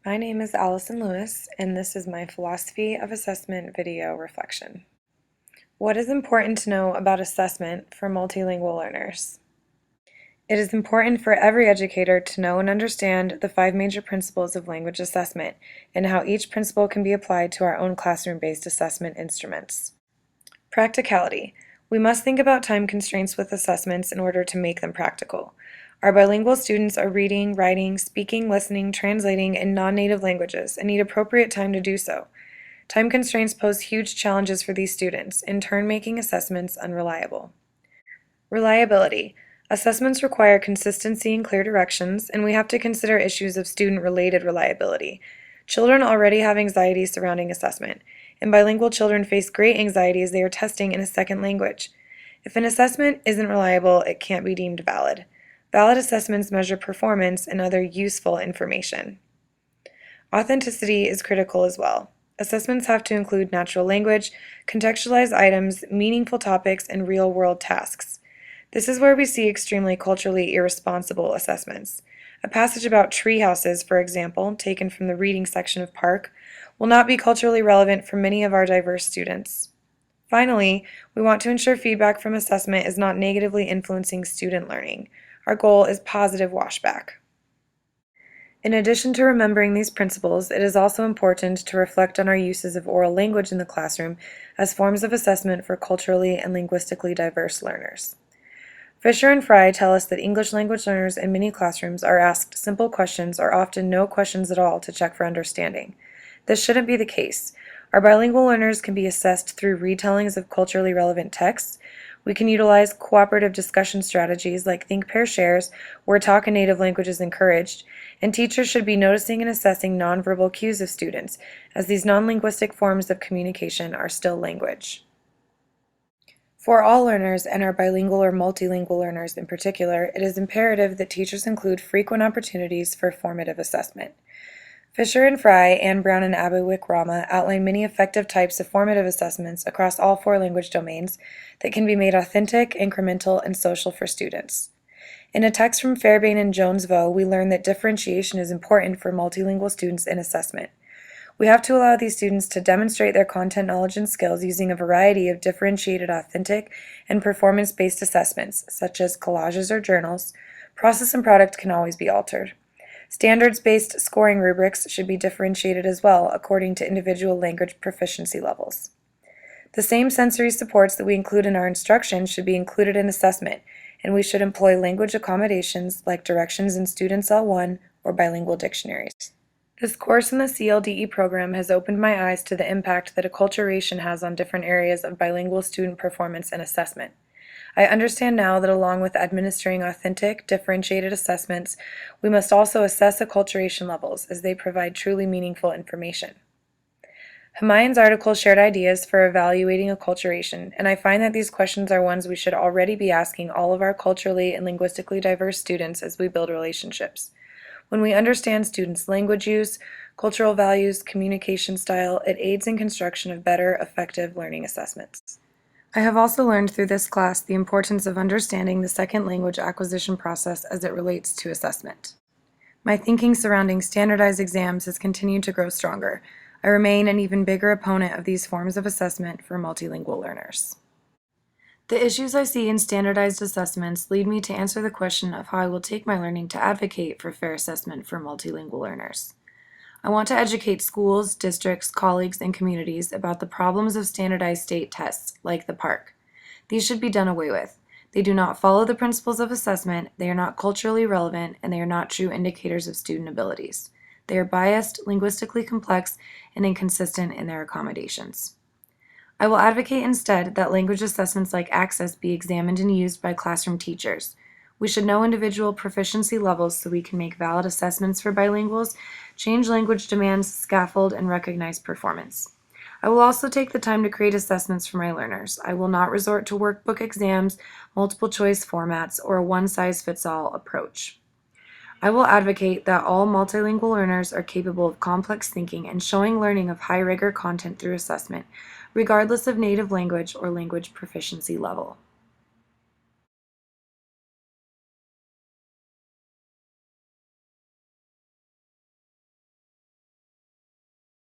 My name is Allison Lewis, and this is my Philosophy of Assessment video reflection. What is important to know about assessment for multilingual learners? It is important for every educator to know and understand the 5 major principles of language assessment and how each principle can be applied to our own classroom-based assessment instruments. Practicality. We must think about time constraints with assessments in order to make them practical. Our bilingual students are reading, writing, speaking, listening, translating in non-native languages and need appropriate time to do so. Time constraints pose huge challenges for these students, in turn making assessments unreliable. Reliability. Assessments require consistency and clear directions, and we have to consider issues of student-related reliability. Children already have anxiety surrounding assessment, and bilingual children face great anxiety as they are testing in a second language. If an assessment isn't reliable, it can't be deemed valid. Valid assessments measure performance and other useful information. Authenticity is critical as well. Assessments have to include natural language, contextualized items, meaningful topics, and real-world tasks. This is where we see extremely culturally irresponsible assessments. A passage about tree houses, for example, taken from the reading section of Park, will not be culturally relevant for many of our diverse students. Finally, we want to ensure feedback from assessment is not negatively influencing student learning. Our goal is positive washback. In addition to remembering these principles, it is also important to reflect on our uses of oral language in the classroom as forms of assessment for culturally and linguistically diverse learners. Fisher and Fry tell us that English language learners in many classrooms are asked simple questions or often no questions at all to check for understanding. This shouldn't be the case. Our bilingual learners can be assessed through retellings of culturally relevant texts. We can utilize cooperative discussion strategies like Think, Pair, Shares, where talk in native language is encouraged, and teachers should be noticing and assessing nonverbal cues of students, as these non-linguistic forms of communication are still language. For all learners, and our bilingual or multilingual learners in particular, it is imperative that teachers include frequent opportunities for formative assessment. Fisher and Fry, Anne Brown, and Abeywick Rama outline many effective types of formative assessments across all 4 language domains that can be made authentic, incremental, and social for students. In a text from Fairbairn and Jones-Vo, we learn that differentiation is important for multilingual students in assessment. We have to allow these students to demonstrate their content knowledge and skills using a variety of differentiated, authentic, and performance-based assessments, such as collages or journals. Process and product can always be altered. Standards-based scoring rubrics should be differentiated as well according to individual language proficiency levels. The same sensory supports that we include in our instruction should be included in assessment, and we should employ language accommodations like directions in Students L1 or bilingual dictionaries. This course in the CLDE program has opened my eyes to the impact that acculturation has on different areas of bilingual student performance and assessment. I understand now that along with administering authentic, differentiated assessments, we must also assess acculturation levels as they provide truly meaningful information. Humayun's article shared ideas for evaluating acculturation, and I find that these questions are ones we should already be asking all of our culturally and linguistically diverse students as we build relationships. When we understand students' language use, cultural values, communication style, it aids in construction of better, effective learning assessments. I have also learned through this class the importance of understanding the second language acquisition process as it relates to assessment. My thinking surrounding standardized exams has continued to grow stronger. I remain an even bigger opponent of these forms of assessment for multilingual learners. The issues I see in standardized assessments lead me to answer the question of how I will take my learning to advocate for fair assessment for multilingual learners. I want to educate schools, districts, colleagues, and communities about the problems of standardized state tests, like the PARCC. These should be done away with. They do not follow the principles of assessment, they are not culturally relevant, and they are not true indicators of student abilities. They are biased, linguistically complex, and inconsistent in their accommodations. I will advocate instead that language assessments like Access be examined and used by classroom teachers. We should know individual proficiency levels so we can make valid assessments for bilinguals, change language demands, scaffold, and recognize performance. I will also take the time to create assessments for my learners. I will not resort to workbook exams, multiple choice formats, or a one-size-fits-all approach. I will advocate that all multilingual learners are capable of complex thinking and showing learning of high-rigor content through assessment, regardless of native language or language proficiency level.